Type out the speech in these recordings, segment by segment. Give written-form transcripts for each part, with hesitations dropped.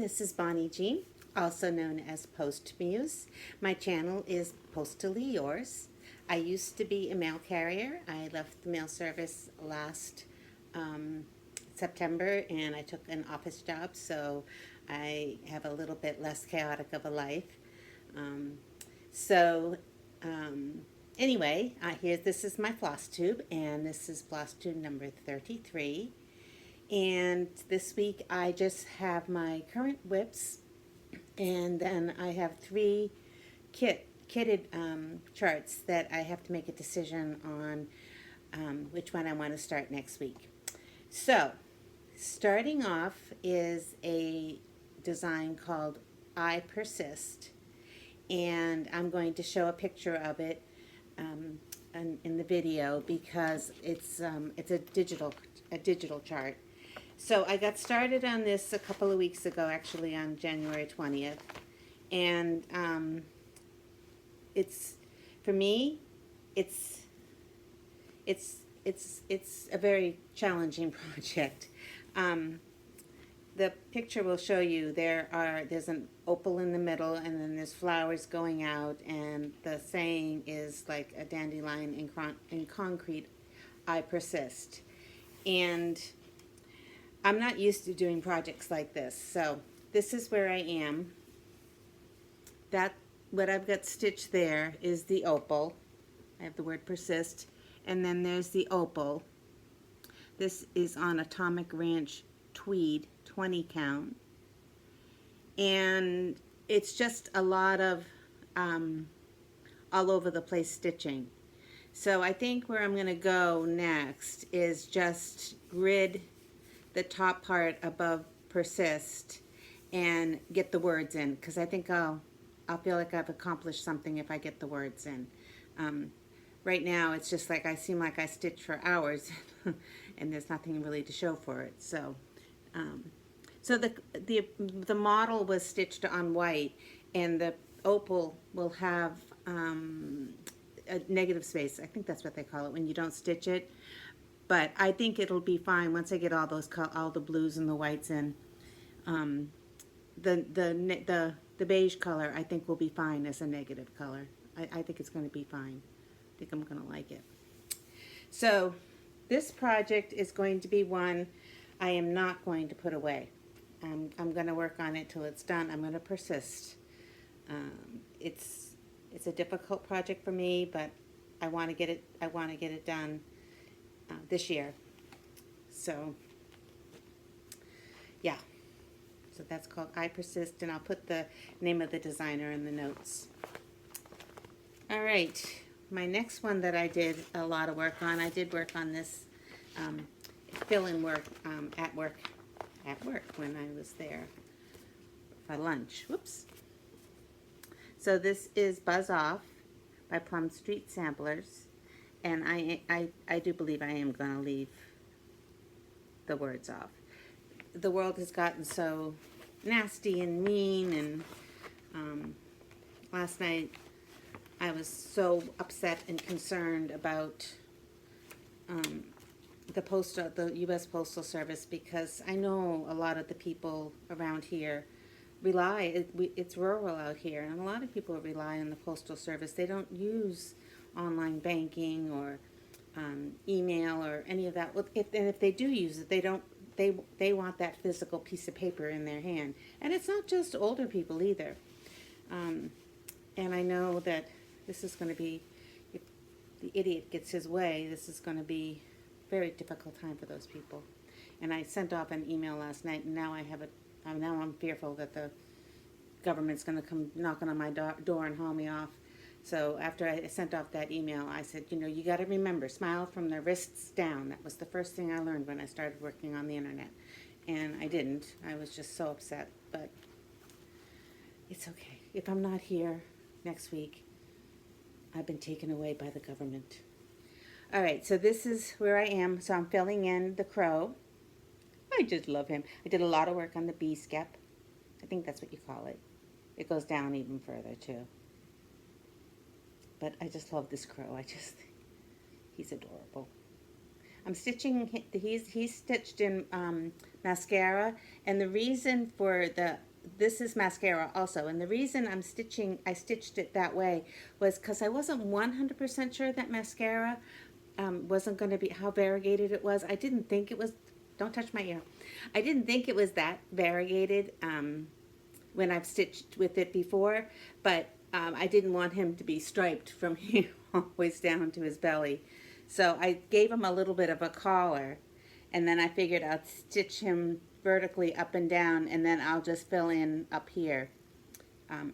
this is Bonnie Jeanne, also known as PostMuse. My channel is Postally Yours. I used to be a mail carrier. I left the mail service last September and I took an office job, so I have a little bit less chaotic of a life. Anyway, this is my floss tube, and this is floss tube number 33. And this week I just have my current whips, and then I have three kitted charts that I have to make a decision on which one I want to start next week. So, starting off is a design called I Persist, and I'm going to show a picture of it in the video because it's a digital chart. So I got started on this a couple of weeks ago, actually on January 20th, and it's, for me, it's a very challenging project. The picture will show you there's an opal in the middle, and then there's flowers going out, and the saying is like a dandelion in concrete, I persist. And I'm not used to doing projects like this, so this is where I am. What I've got stitched there is the opal. I have the word persist, and then there's the opal. This is on Atomic Ranch Tweed 20 count, and it's just a lot of all over the place stitching. So I think where I'm going to go next is just grid the top part above persist and get the words in, because I think I'll feel like I've accomplished something if I get the words in. Right now it's just like I seem like I stitch for hours and there's nothing really to show for it. So the model was stitched on white, and the opal will have a negative space. I think that's what they call it when you don't stitch it. But I think it'll be fine once I get all the blues and the whites in. The beige color I think will be fine as a negative color. I think it's going to be fine. I think I'm going to like it. So this project is going to be one I am not going to put away. I'm going to work on it till it's done. I'm going to persist. It's a difficult project for me, but I want to get it done this year. So yeah, so that's called I Persist, and I'll put the name of the designer in the notes. All right, my next one that I did a lot of work on, I did work on this fill-in work at work when I was there for lunch. Whoops. So this is Buzz Off by Plum Street Samplers. And I do believe I am going to leave the words off. The world has gotten so nasty and mean, and last night I was so upset and concerned about the U.S. Postal Service, because I know a lot of the people around here it's rural out here, and a lot of people rely on the Postal Service. They don't use online banking or email or any of that. If they do use it, they want that physical piece of paper in their hand. And it's not just older people either. And I know that this is going to be, if the idiot gets his way, this is going to be a very difficult time for those people. And I sent off an email last night, and now I'm fearful that the government's going to come knocking on my door and haul me off. So after I sent off that email, I said, you got to remember, smile from the wrists down. That was the first thing I learned when I started working on the internet. And I didn't. I was just so upset. But it's okay. If I'm not here next week, I've been taken away by the government. All right, so this is where I am. So I'm filling in the crow. I just love him. I did a lot of work on the bee skep. I think that's what you call it. It goes down even further, too. But I just love this crow. He's adorable. I'm stitching, he's stitched in mascara, and the reason for the this is mascara also. And the reason I stitched it that way was because I wasn't 100% sure that mascara wasn't going to be, how variegated it was. I didn't think it was, don't touch my ear. I didn't think it was that variegated when I've stitched with it before, but I didn't want him to be striped from here always down to his belly. So I gave him a little bit of a collar, and then I figured I'd stitch him vertically up and down, and then I'll just fill in up here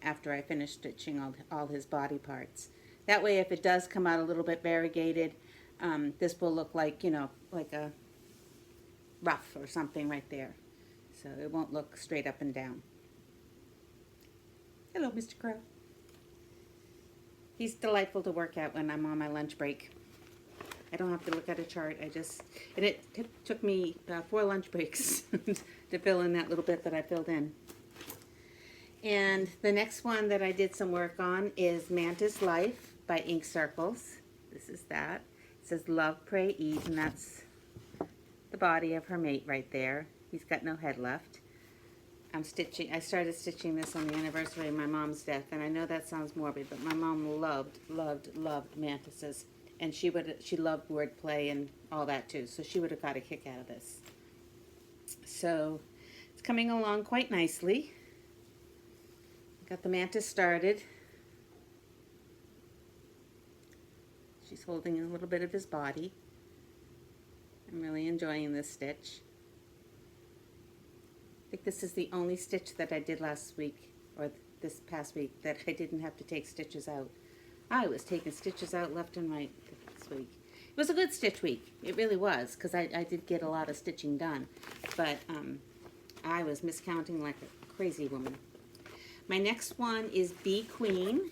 after I finish stitching all his body parts. That way, if it does come out a little bit variegated, this will look like, you know, like a ruff or something right there. So it won't look straight up and down. Hello, Mr. Crow. He's delightful to work at when I'm on my lunch break. I don't have to look at a chart. And it took me 4 lunch breaks to fill in that little bit that I filled in. And the next one that I did some work on is Mantis Life by Ink Circles. This is that. It says love, pray, eat, and that's the body of her mate right there. He's got no head left. I started stitching this on the anniversary of my mom's death, and I know that sounds morbid, but my mom loved mantises, and she loved wordplay and all that too, so she would have got a kick out of this. So it's coming along quite nicely. Got the mantis started. She's holding a little bit of his body. I'm really enjoying this stitch. I think this is the only stitch that I did last week, or this past week, that I didn't have to take stitches out. I was taking stitches out left and right this week. It was a good stitch week. It really was, because I did get a lot of stitching done. But I was miscounting like a crazy woman. My next one is Bee Queen.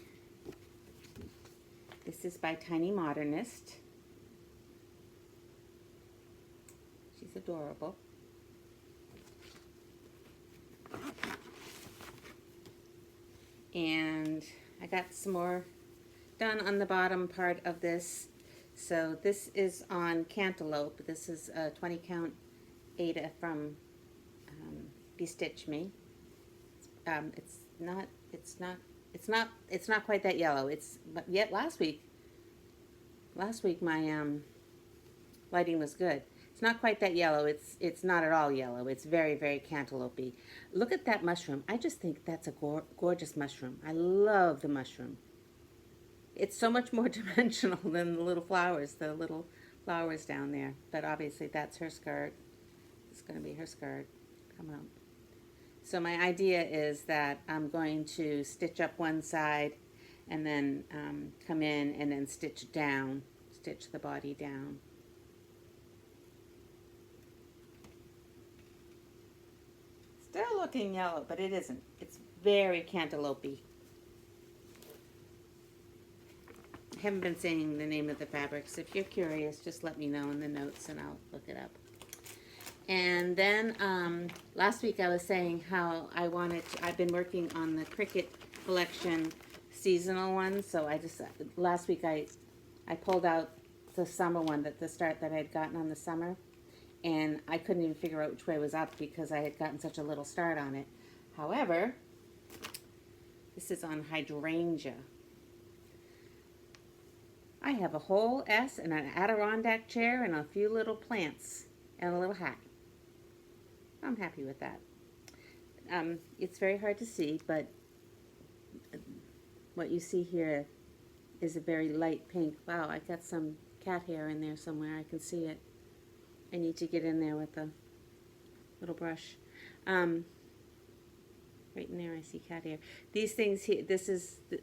This is by Tiny Modernist. She's adorable. And I got some more done on the bottom part of this. So this is on Cantaloupe. This is a 20 count Ada from BeStitchMe. It's not quite that yellow. But yet last week my lighting was good. It's not quite that yellow. It's not at all yellow. It's very, very cantaloupe-y. Look at that mushroom. I just think that's a gorgeous mushroom. I love the mushroom. It's so much more dimensional than the little flowers down there. But obviously that's her skirt. It's going to be her skirt coming up. So my idea is that I'm going to stitch up one side and then come in and then stitch the body down. Still looking yellow, but it isn't. It's very cantaloupe-y. I haven't been saying the name of the fabrics. If you're curious, just let me know in the notes and I'll look it up. And then last week I was saying how I've been working on the Cricut collection seasonal one. So last week I pulled out the summer one, the start that I had gotten on the summer. And I couldn't even figure out which way was up because I had gotten such a little start on it. However, this is on Hydrangea. I have a whole S and an Adirondack chair and a few little plants and a little hat. I'm happy with that. It's very hard to see, but what you see here is a very light pink. Wow, I got some cat hair in there somewhere. I can see it. I need to get in there with a little brush. Right in there I see cat hair. These things here,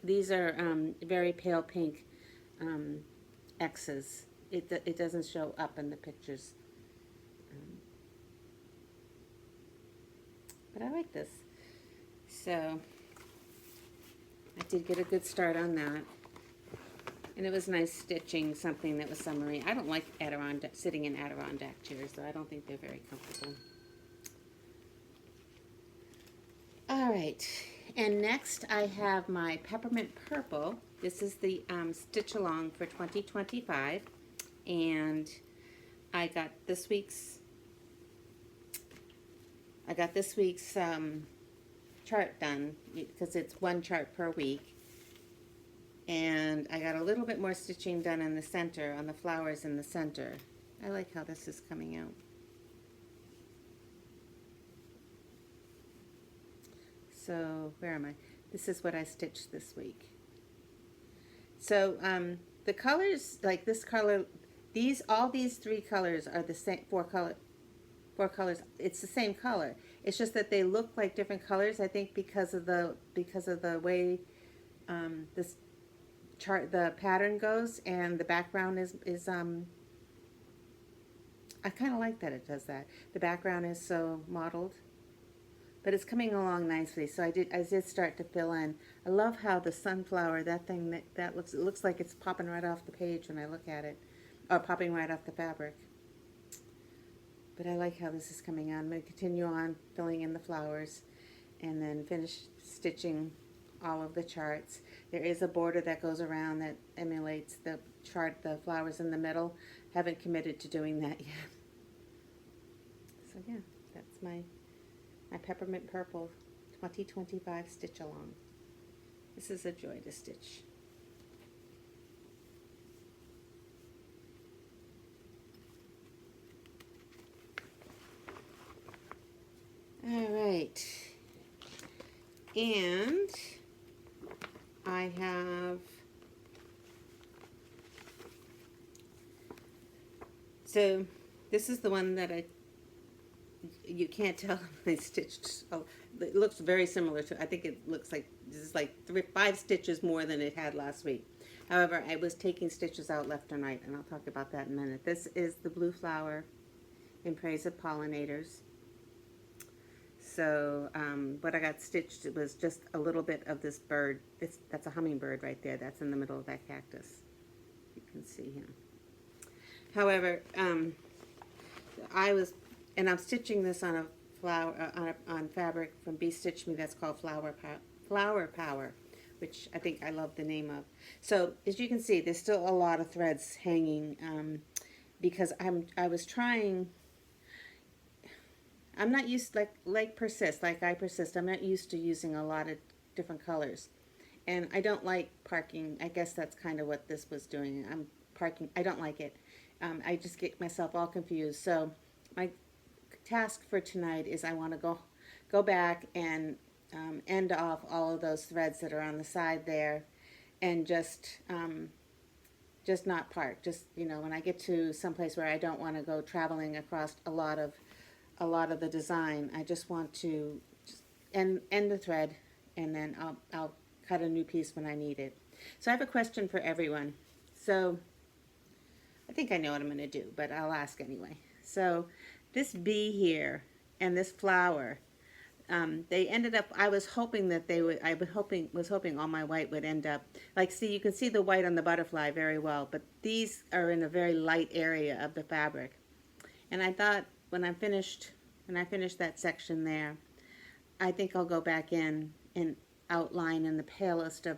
these are very pale pink X's. It doesn't show up in the pictures. But I like this. So I did get a good start on that. And it was nice stitching something that was summery. I don't like sitting in Adirondack chairs, though. I don't think they're very comfortable. All right. And next I have my Peppermint Purple. This is the Stitch Along for 2025. And I got this week's chart done because it's one chart per week. And I got a little bit more stitching done in the center, on the flowers in the center. I like how this is coming out. So, where am I? This is what I stitched this week. So, the colors, like this color, all these three colors are the same, four colors. It's the same color. It's just that they look like different colors, I think, because of the way this the pattern goes, and the background is I kind of like that it does that. The background is so modeled, but it's coming along nicely. So I did start to fill in. I love how the sunflower, that thing that looks, it looks like it's popping right off the page when I look at it, or popping right off the fabric. But I like how this is coming on. I'm going to continue on filling in the flowers and then finish stitching all of the charts. There is a border that goes around that emulates the chart, the flowers in the middle. Haven't committed to doing that yet. So yeah, that's my Peppermint Purple 2025 stitch along. This is a joy to stitch. All right, and I have, so this is the one that you can't tell I stitched. Oh, it looks very similar to, I think it looks like this is like 5 stitches more than it had last week. However, I was taking stitches out left and right, and I'll talk about that in a minute. This is the blue flower in praise of pollinators. So what I got stitched was just a little bit of this bird. That's a hummingbird right there. That's in the middle of that cactus. You can see him. However, I'm stitching this on a flower on fabric from BeStitchMe that's called Flower Power, which I think I love the name of. So as you can see, there's still a lot of threads hanging because I was trying. I'm not used, like Persist, like I Persist, I'm not used to using a lot of different colors. And I don't like parking. I guess that's kind of what this was doing. I'm parking. I don't like it. I just get myself all confused. So my task for tonight is I want to go back and end off all of those threads that are on the side there, and just not park. Just, you know, when I get to someplace where I don't want to go traveling across a lot of the design, I just want to just end the thread, and then I'll cut a new piece when I need it. So I have a question for everyone. So I think I know what I'm going to do, but I'll ask anyway. So this bee here and this flower, they ended up, I was hoping that they would, was hoping all my white would end up, like, see, you can see the white on the butterfly very well, but these are in a very light area of the fabric. And I thought, when I finished that section there, I think I'll go back in and outline in the palest of,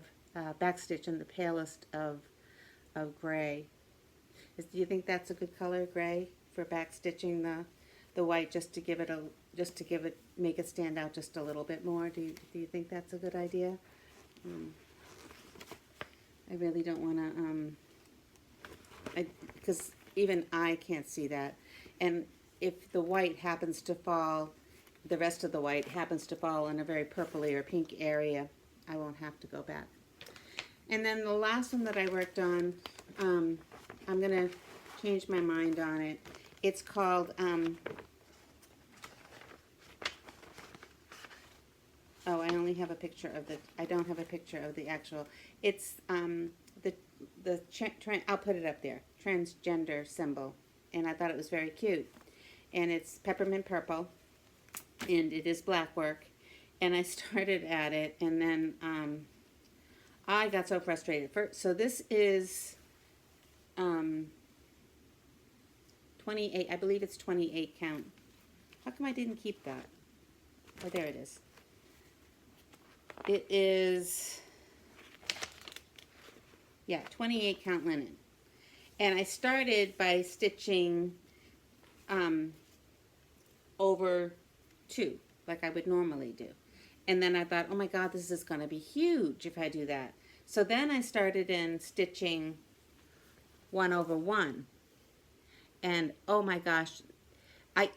backstitch in the palest of gray. Do you think that's a good color, gray, for backstitching the white, just to give it, make it stand out just a little bit more? Do you think that's a good idea? I really don't want to, because even I can't see that. And if the white happens to fall, the rest of the white happens to fall in a very purpley or pink area, I won't have to go back. And then the last one that I worked on, I'm going to change my mind on it. It's called, oh, I only have a picture of I don't have a picture of the actual, it's I'll put it up there, transgender symbol. And I thought it was very cute. And it's peppermint purple, and it is black work. And I started at it, and then I got so frustrated. So this is 28, I believe it's 28 count. How come I didn't keep that? Oh, there it is. It is, yeah, 28 count linen. And I started by stitching over 2, like I would normally do. And then I thought, oh my God, this is going to be huge if I do that. So then I started in stitching 1/1. And oh my gosh, I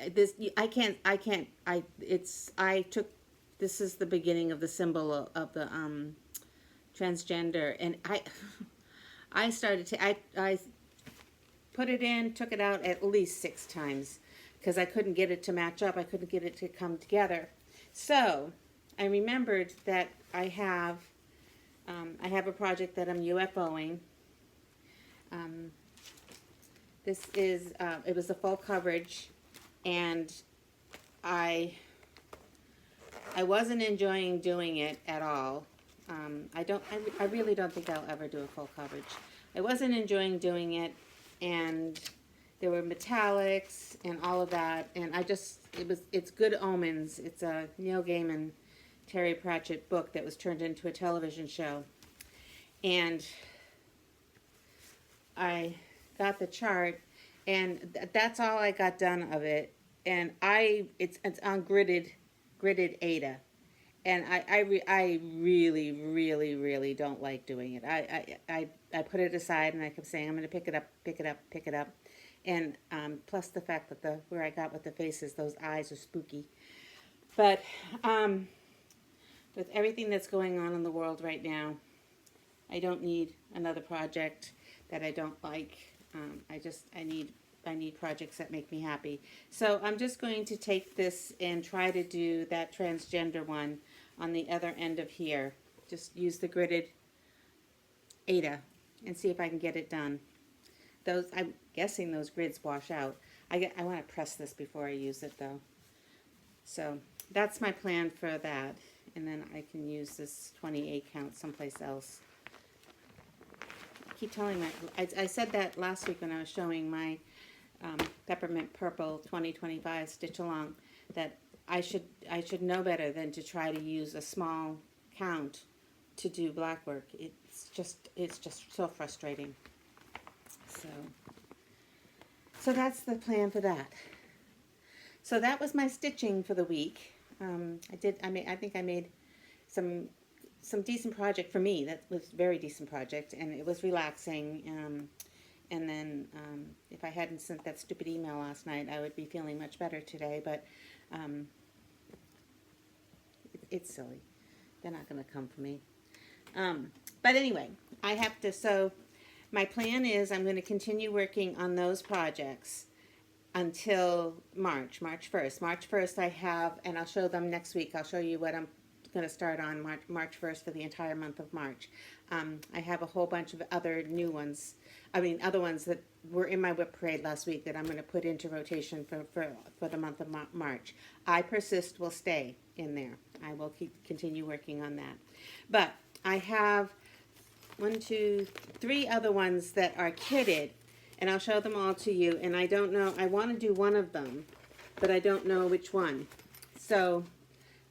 took, this is the beginning of the symbol of the transgender, and I started to, I put it in, took it out at least 6 times because I couldn't get it to match up. I couldn't get it to come together. So I remembered that I have a project that I'm UFOing. This is, it was a full coverage, and I wasn't enjoying doing it at all. I really don't think I'll ever do a full coverage. I wasn't enjoying doing it, and there were metallics and all of that, and it's Good Omens. It's a Neil Gaiman, Terry Pratchett book that was turned into a television show. And I got the chart, and that's all I got done of it. And it's on gridded Ada. And I really don't like doing it. I put it aside, and I kept saying, I'm going to pick it up. And plus the fact that where I got with the faces, those eyes are spooky. But with everything that's going on in the world right now, I don't need another project that I don't like. I need projects that make me happy. So I'm just going to take this and try to do that transgender one on the other end of here. Just use the gridded Ada and see if I can get it done. I'm guessing those grids wash out. I want to press this before I use it though. So that's my plan for that. And then I can use this 28 count someplace else. I keep telling I said that last week when I was showing my Peppermint Purple 2025 Stitch Along, that I should know better than to try to use a small count to do black work. It's just so frustrating. So that's the plan for that. So that was my stitching for the week. I think I made some decent project for me. That was a very decent project, and it was relaxing. And then if I hadn't sent that stupid email last night, I would be feeling much better today. But it's silly. They're not going to come for me. But anyway, I have to, so my plan is I'm going to continue working on those projects until March 1st. March 1st I have, and I'll show them next week. I'll show you what I'm going to start on March 1st for the entire month of March. I have a whole bunch of other new ones. Other ones that were in my whip parade last week that I'm going to put into rotation for the month of March. Persist will stay in there. I will continue working on that. But I have 1, 2, 3 other ones that are kitted, and I'll show them all to you. And I don't know, I want to do one of them, but I don't know which one. So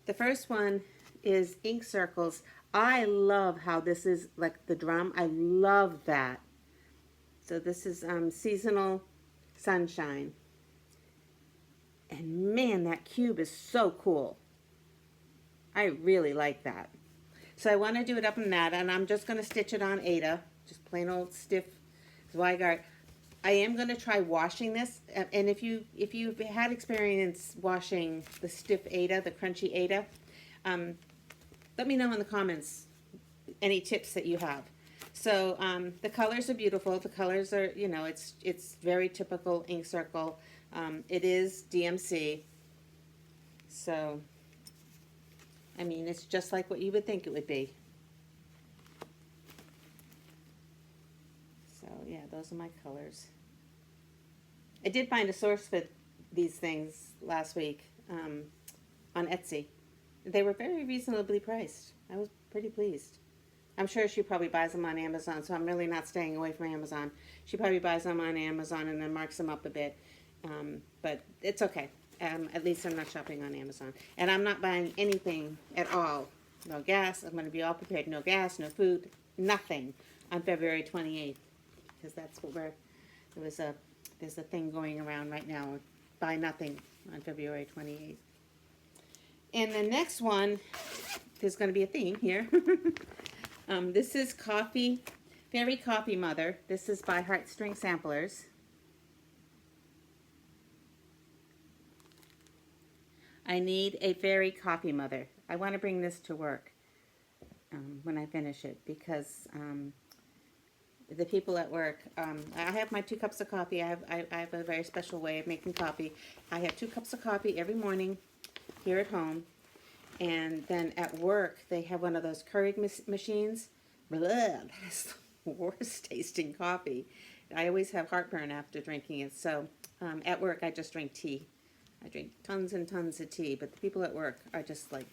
the first one is ink circles. I love how this is like the drum. I love that. So this is Seasonal Sunshine. And man, that cube is so cool. I really like that. So I want to do it up in that, and I'm just going to stitch it on Ada, just plain old stiff Zweigart. I am going to try washing this, and if you've had experience washing the stiff Ada, the crunchy Ada, let me know in the comments any tips that you have. So the colors are beautiful. The colors are, it's very typical ink circle. It is DMC. So, it's just like what you would think it would be. So yeah, those are my colors. I did find a source for these things last week on Etsy. They were very reasonably priced. I was pretty pleased. I'm sure she probably buys them on Amazon, so I'm really not staying away from Amazon. She probably buys them on Amazon and then marks them up a bit. But it's okay. At least I'm not shopping on Amazon. And I'm not buying anything at all. No gas. I'm going to be all prepared. No gas, no food, nothing on February 28th. Because that's what there's a thing going around right now. Buy nothing on February 28th. And the next one there's going to be a theme here. This is Coffee, Fairy Coffee Mother. This is by Heartstring Samplers. I need a fairy coffee mother. I want to bring this to work when I finish it, because the people at work, I have my 2 cups of coffee. I have a very special way of making coffee. I have 2 cups of coffee every morning here at home, and then at work they have one of those Keurig machines. Blah, that is the worst tasting coffee. I always have heartburn after drinking it. So at work I just drink tea. I drink tons and tons of tea, but the people at work are just like,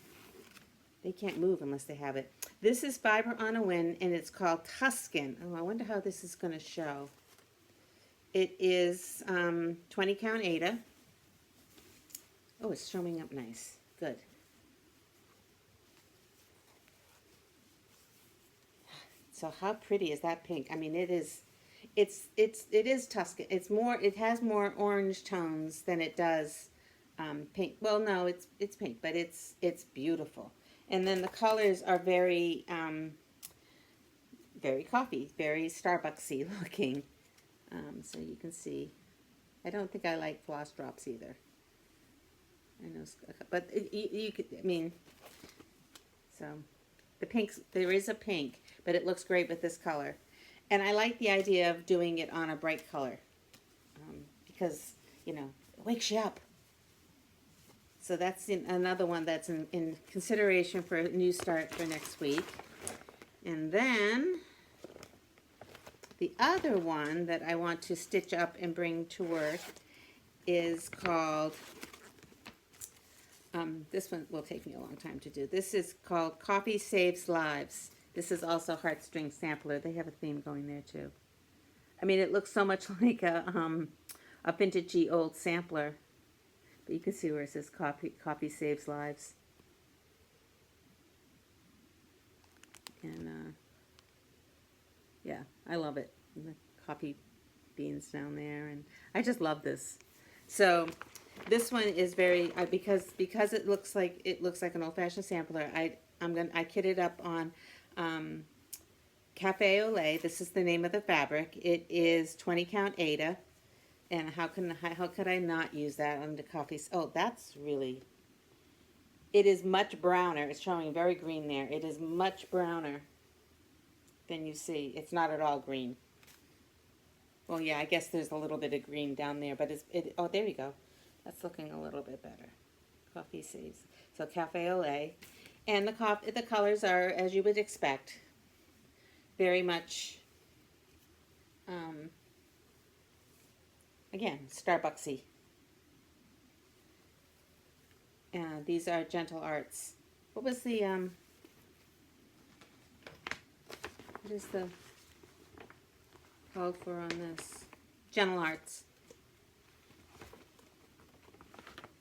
they can't move unless they have it. This is Fiber on a Win, and it's called Tuscan. Oh, I wonder how this is going to show. It is 20 count Ada. Oh, it's showing up nice. Good. So how pretty is that pink? I mean, it is Tuscan. It's more, it has more orange tones than it does pink. Well, no, it's pink, but it's beautiful. And then the colors are very very coffee, very Starbucksy looking. So you can see. I don't think I like floss drops either. I know, but you could. I mean, so the pinks. There is a pink, but it looks great with this color. And I like the idea of doing it on a bright color because, you know, it wakes you up. So that's another one that's in consideration for a new start for next week. And then the other one that I want to stitch up and bring to work is called, this one will take me a long time to do. This is called Coffee Saves Lives. This is also Heartstring Sampler. They have a theme going there too. I mean, it looks so much like a vintagey old sampler. But you can see where it says Coffee Saves Lives. And yeah, I love it. And the coffee beans down there, and I just love this. So this one is very because it looks like an old-fashioned sampler. I kitted up on Cafe au Lait. This is the name of the fabric. It is 20 count Ada. And how could I not use that on the coffee? Oh, that's really, it is much browner. It's showing very green there. It is much browner than you see. It's not at all green. Well, yeah, I guess there's a little bit of green down there, but oh, there you go. That's looking a little bit better. Coffee Saves. So Cafe au Lait. And the colors are, as you would expect, very much, again, Starbucksy. And these are Gentle Arts. What was the, what is the called for on this? Gentle Arts.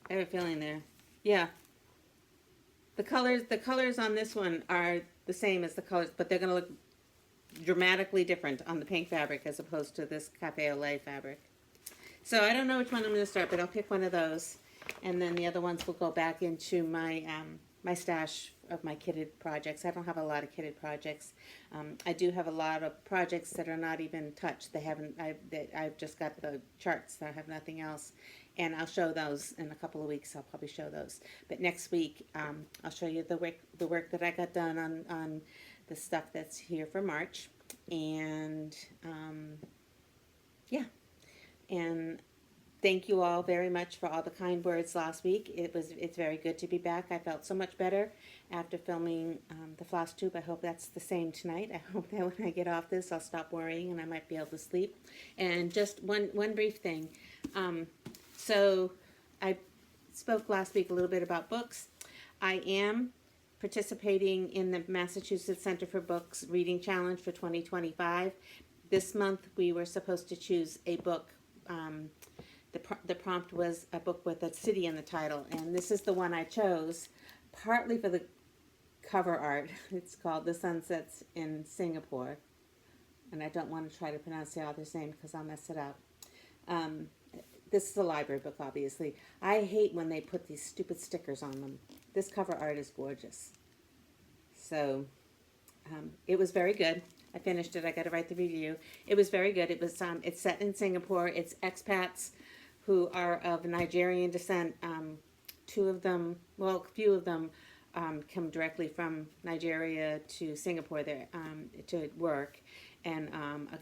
I have a feeling there. Yeah. The colors on this one are the same as the colors, but they're going to look dramatically different on the pink fabric as opposed to this Cafe au Lait fabric. So I don't know which one I'm going to start, but I'll pick one of those, and then the other ones will go back into my my stash of my kitted projects. I don't have a lot of kitted projects. I do have a lot of projects that are not even touched. I've just got the charts. I have nothing else, and I'll show those in a couple of weeks. I'll probably show those. But next week, I'll show you the work that I got done on the stuff that's here for March, and yeah. And thank you all very much for all the kind words last week. It's very good to be back. I felt so much better after filming the FlossTube. I hope that's the same tonight. I hope that when I get off this, I'll stop worrying and I might be able to sleep. And just one brief thing. So I spoke last week a little bit about books. I am participating in the Massachusetts Center for Books Reading Challenge for 2025. This month we were supposed to choose a book. The prompt was a book with a city in the title, and this is the one I chose, partly for the cover art. It's called The Sunsets in Singapore, and I don't want to try to pronounce the author's name because I'll mess it up. This is a library book, obviously. I hate when they put these stupid stickers on them. This cover art is gorgeous. So it was very good. I finished it. I got to write the review. It was very good. It was it's set in Singapore. It's expats who are of Nigerian descent. Two of them, well, a few of them come directly from Nigeria to Singapore there to work, and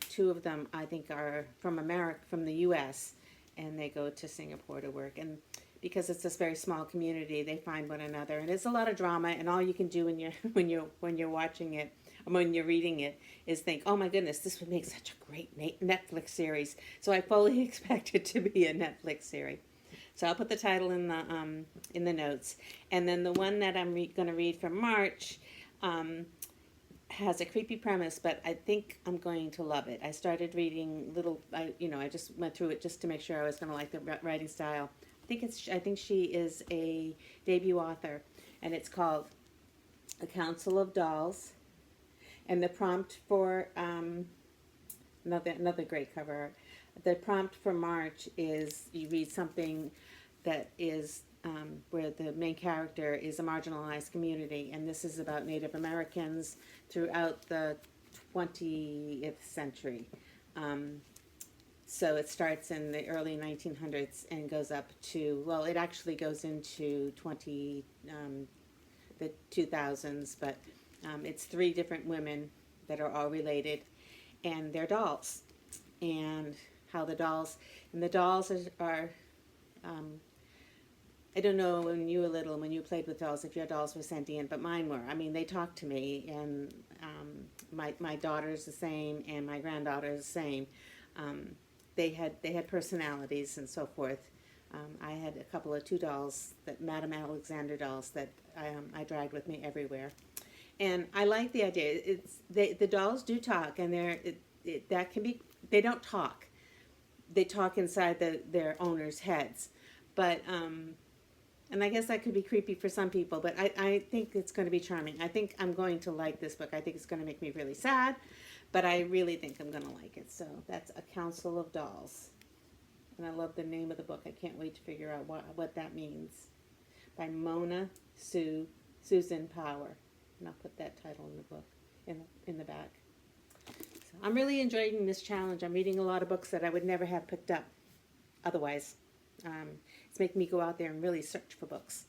two of them I think are from America, from the U.S., and they go to Singapore to work. And because it's this very small community, they find one another, and it's a lot of drama. And all you can do when you're watching it, when you're reading it, is think, oh my goodness, this would make such a great Netflix series. So I fully expect it to be a Netflix series. So I'll put the title in the notes. And then the one that I'm going to read for March has a creepy premise, but I think I'm going to love it. I started reading I just went through it just to make sure I was going to like the writing style. I think she is a debut author, and it's called A Council of Dolls. And the prompt for another great cover art. The prompt for March is you read something that is where the main character is a marginalized community, and this is about Native Americans throughout the 20th century. So it starts in the early 1900s and goes up to, well, it actually goes into the 2000s, but it's three different women that are all related, and they're dolls. And how the dolls are I don't know when you were little, when you played with dolls, if your dolls were sentient, but mine were. I mean, they talked to me, and my daughter's the same, and my granddaughter's the same. They had personalities and so forth. I had a couple of two dolls, that Madame Alexander dolls, that I dragged with me everywhere, and I like the idea. The dolls do talk, and they don't talk. They talk inside their owners' heads, but and I guess that could be creepy for some people, but I think it's going to be charming. I think I'm going to like this book. I think it's going to make me really sad, but I really think I'm going to like it. So that's A Council of Dolls. And I love the name of the book. I can't wait to figure out what that means. By Mona Susan Power. And I'll put that title in the book, in the back. So I'm really enjoying this challenge. I'm reading a lot of books that I would never have picked up otherwise. It's making me go out there and really search for books.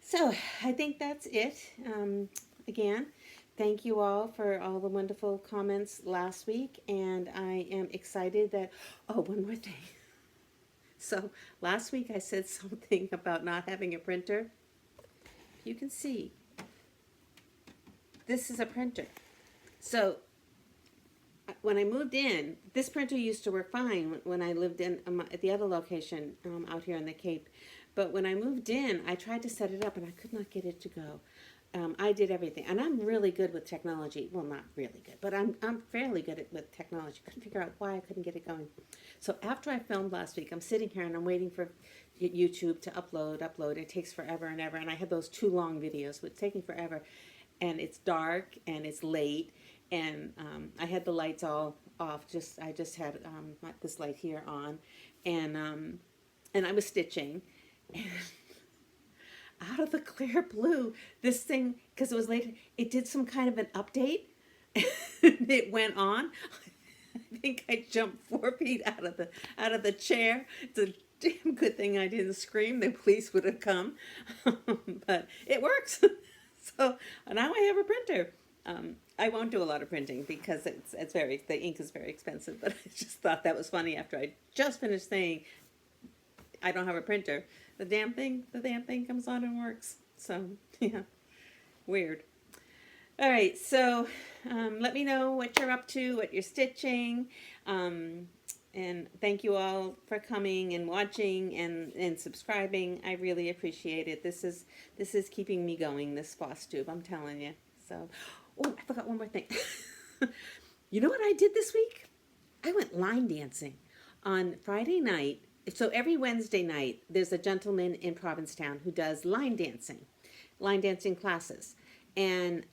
So I think that's it. Again, thank you all for all the wonderful comments last week, and I am excited that, one more thing. So last week I said something about not having a printer. You can see, this is a printer. So when I moved in, this printer used to work fine when I lived in at the other location out here on the Cape. But when I moved in, I tried to set it up, and I could not get it to go. I did everything, and I'm really good with technology. Well, not really good, but I'm fairly good with technology. Couldn't figure out why I couldn't get it going. So after I filmed last week, I'm sitting here and I'm waiting for YouTube to upload. It takes forever and ever, and I had those 2 long videos, but it's taking forever. And it's dark and it's late, and I had the lights all off. I just had this light here on, and I was stitching, and out of the clear blue, this thing, because it was late, it did some kind of an update. It went on. I think I jumped 4 feet out of the chair. It's a damn good thing I didn't scream. The police would have come, but it works. So now I have a printer. I won't do a lot of printing because the ink is very expensive, but I just thought that was funny after I just finished saying I don't have a printer. The damn thing comes on and works. So, yeah, weird. All right, so let me know what you're up to, what you're stitching, and thank you all for coming and watching and subscribing. I really appreciate it. This is keeping me going, this FlossTube, I'm telling you. So, I forgot one more thing. You know what I did this week? I went line dancing on Friday night. So every Wednesday night, there's a gentleman in Provincetown who does line dancing classes. And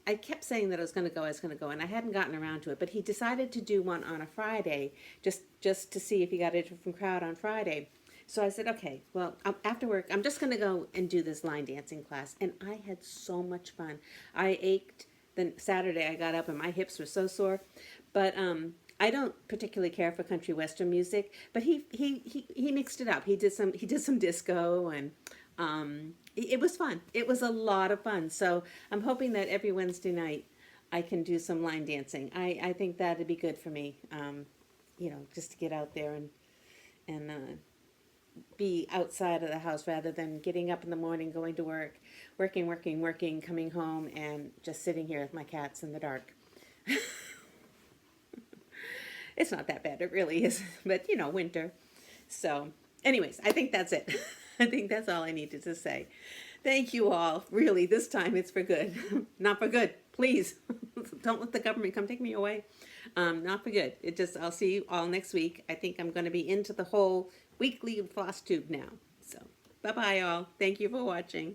I kept saying that I was going to go, and I hadn't gotten around to it. But he decided to do one on a Friday, just to see if he got a different crowd on Friday. So I said, okay, well, after work, I'm just going to go and do this line dancing class. And I had so much fun. I ached. Then Saturday I got up and my hips were so sore. But I don't particularly care for country western music, but he mixed it up. He did some disco, and it was fun. It was a lot of fun. So I'm hoping that every Wednesday night I can do some line dancing. I think that'd be good for me. You know, just to get out there and be outside of the house rather than getting up in the morning, going to work, working, coming home, and just sitting here with my cats in the dark. It's not that bad, it really is, but you know, winter. So, anyways, I think that's it. I think that's all I needed to say. Thank you all. Really, this time it's for good. Not for good. Please, don't let the government come take me away. Not for good. I'll see you all next week. I think I'm going to be into the whole weekly FlossTube now. So, bye-bye all. Thank you for watching.